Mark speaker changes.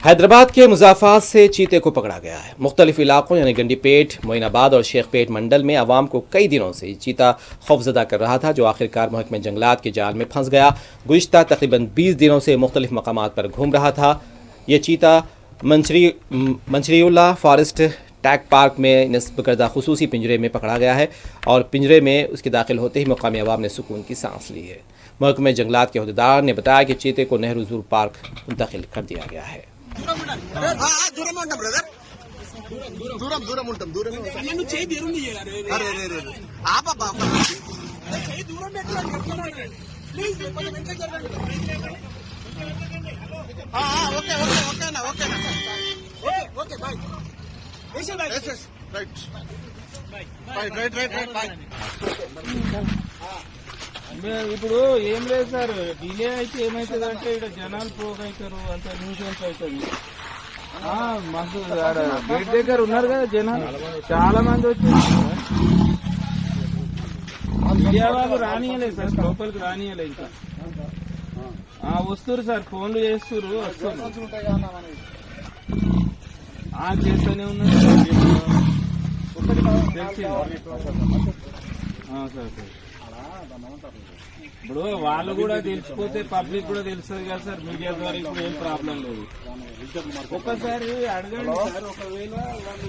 Speaker 1: हैदराबाद के मुजाफात से चीते को पकड़ा गया है। मुख्तलिफ इलाकों यानी गंडीपेट, मोइनाबाद और शेखपेट मंडल में आवाम को कई दिनों से चीता खौफजदा कर रहा था, जो आखिरकार महकमे जंगलात के जाल में फंस गया। गुज़िश्ता तकरीबन 20 दिनों से मुख्तलिफ मकामात पर घूम रहा था। ये चीता मंचरियुल्ला फॉरेस्ट टैग पार्क में नस्ब करदा खुसूसी पिंजरे में पकड़ा गया है और पिंजरे में उसके दाखिल होते ही मकामी अवाम ने सुकून की सांस ली है। महकमे जंगलात के अहदेदार ने बताया कि चीते को नेहरू ज़ू पार्क मुंतकिल कर दिया गया है।
Speaker 2: ఇప్పుడు ఏం లేదు సార్, డిలే అయితే ఏమైతుందంటే ఇక్కడ జనాలు పోగైతారు, అంత న్యూసెన్స్ అవుతుంది. మాకు గేట్ దగ్గర ఉన్నారు కదా జనాలు, చాలా మంది వచ్చారు. మీడియా వాళ్ళు రానియలేదు సార్, లోపలికి రానియలేదు. ఇంకా వస్తున్నారు సార్, ఫోన్లు చేస్తున్నారు, వస్తున్నారు. చేస్తూనే ఉన్నారు సార్. ఇప్పుడు వాళ్ళు కూడా తెలిసిపోతే పబ్లిక్ కూడా తెలుస్తుంది కదా సార్, మీడియా ద్వారా ఇప్పుడు ఏం ప్రాబ్లం లేదు. ఒకసారి అడగండి సార్, ఒకవేళ వాళ్ళు